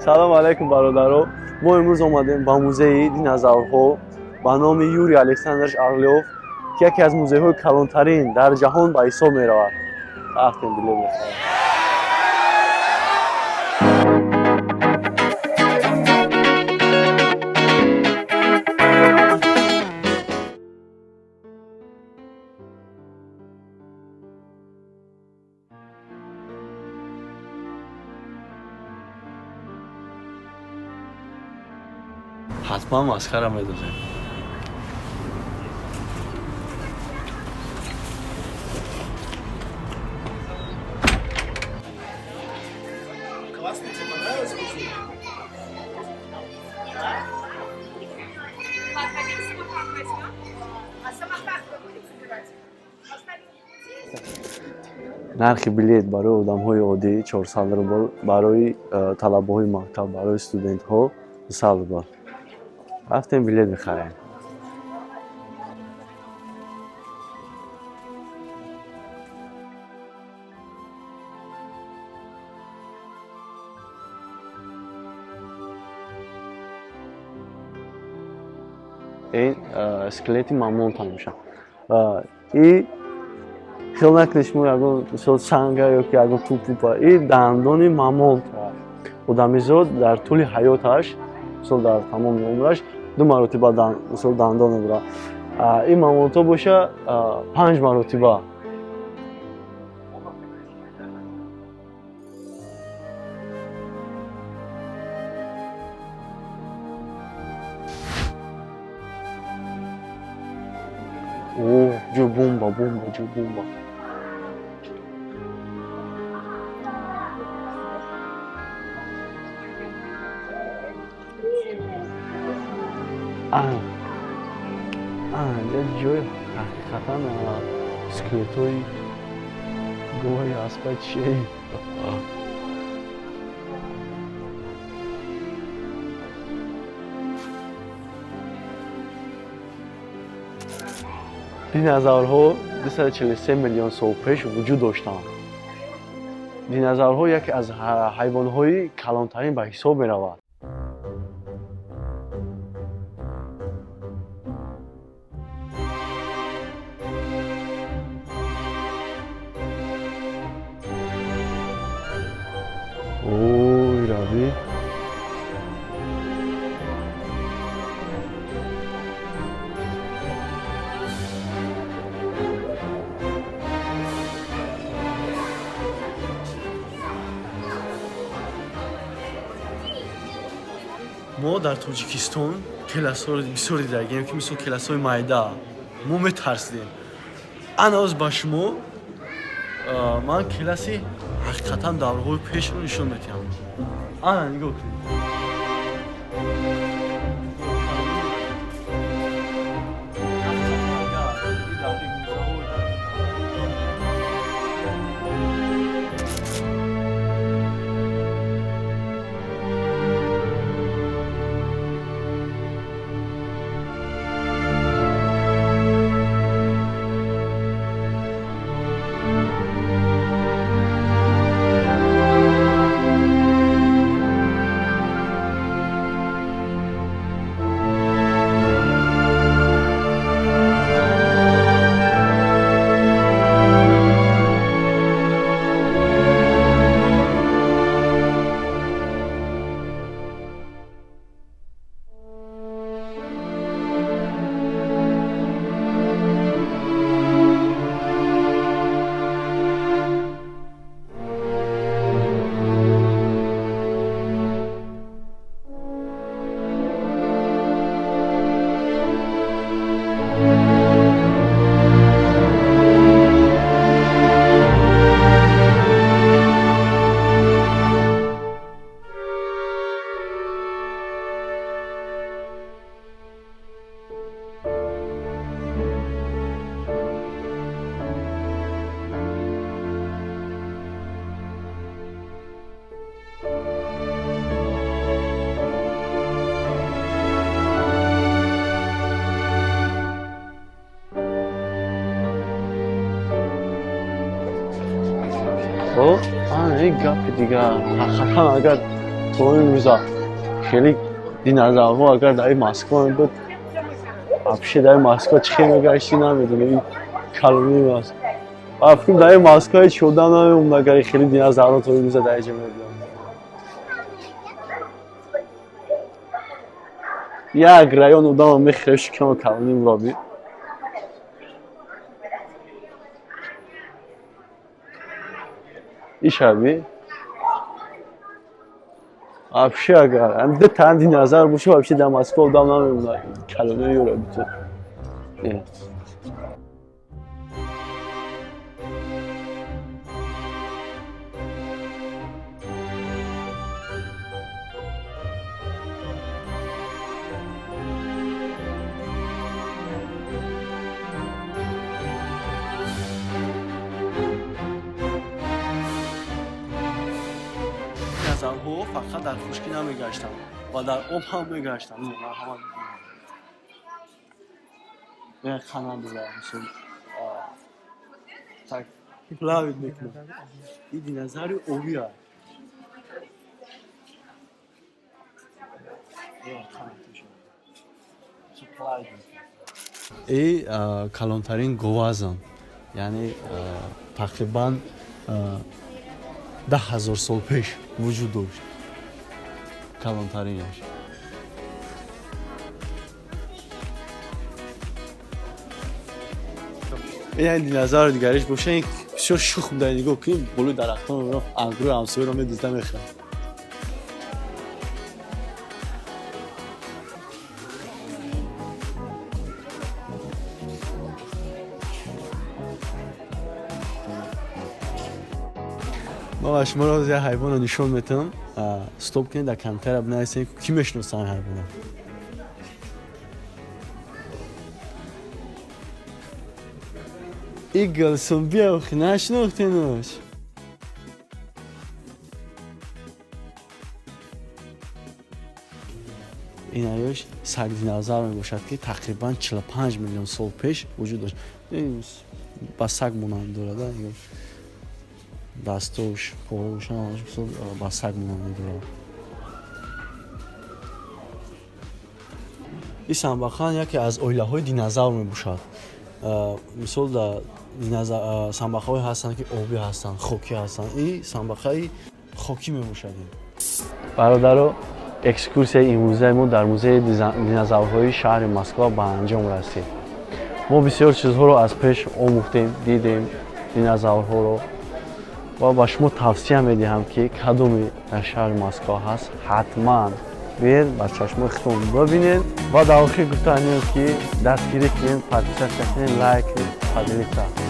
салом алейкум бародаро. Мо имрӯз омадем ба музеи динозаврҳо ба номи Юрий Александрович Орлёв ки яке аз музейҳои калонтарин дар ҷаҳон ба ҳисоб меравад. Рафтем билет мехарем. ҳатман масхара медозем. нархи билет барои одамҳои оддӣ 400 рубл, барои талабаҳои мактаб, барои студентҳо 200 рубл. Рафтем билет мехарем. ин скелети мамонта мешавад. И хел накунед шумо ягон мисол санга ёки ягон тупупа. И дандони мамонт. Одамизод дар тӯли ҳаёташ, мисол дар тамоми умраш 2 маротиба мисол дандон мебурад. Ин мамонтҳо боша 5 маротиба. О, ҷо бомба, ҷо бомба. ҷои ҳақиқатан скелетҳои гӯҳаи аспай чие? динозаврҳо 243 миллион сол пеш вуҷуд доштанд. динозаврҳо яке аз ҳайвонҳои калонтарин ба ҳисоб меравад. Ой, рави. мо дар Тоҷикистон классҳоро бисёр дидагем, ки мисол классҳои майда. Мо метарсидем. Аноз ба шумо ман класси ҳақиқатан даврҳои пешро нишон медиҳам. Ана нигоҳ кунед. این گپ دیگه حقیقتا اگر تو این روزا خیلی دینозاورها اگر در مسکو بود افشه در مسکو چی میگشتی نمیدونه این کلونی ماست افکیم در مسکو شدم نمیدونم اگر خیلی دینозاورها تو این روزا در جمعه بیان یک رایون اودام میخرش کنم کلونی مرابی این شبیه вообще اگر انده تندی نظر باشه вообще در مسکو آدم نمیمونه کلمه یورو بیتو دینозاورها فقط در خشکی نمیگشتن و در آب هم میگشتن این مرحمت یک خانه دیگه مثل tak plavit میکنه این دینозاور آبی هست این کلانترین گوازن یعنی تقریبا 10,000 سال پیش وجود داشت کلانترینش این دینозاور دیگرش باشه این بسیار شوخ بوده نگاه کنیم بالای درختان رو انگور همسایه رو میدوزده میخوره ما شما رو از یه حیوان رو نشون میتونم ستوب کنید در کمتر بنویسید کی میشناسه این حیوان این گلسون بیا بخی نشناختینش این هایش سگ دینозاور می باشد که تقریبا 45 میلیون سال پیش وجود داشت این با سگ مانند دارد دستوش پاهوش با سگ مانند دارد این سنباخان یکی از اویله های دینозاور می باشد مثل سنباخه های هستند که آبی هستند خاکی هستند این سنباخه خاکی می باشد برادرو اکسکورسیای امروزه ما در موزه دینозاورهای شهر مسکو به انجام رسید ما بسیار چیزها رو از پیش آموختیم دیدیم دینозاورها رو و با شما توصیه میدهم که کدومی در شهر مسکو هست حتما بیاید با چشم خودتون ببینید و در آخر گفتم که دستگیری کنید پادکست کنید لایک کنید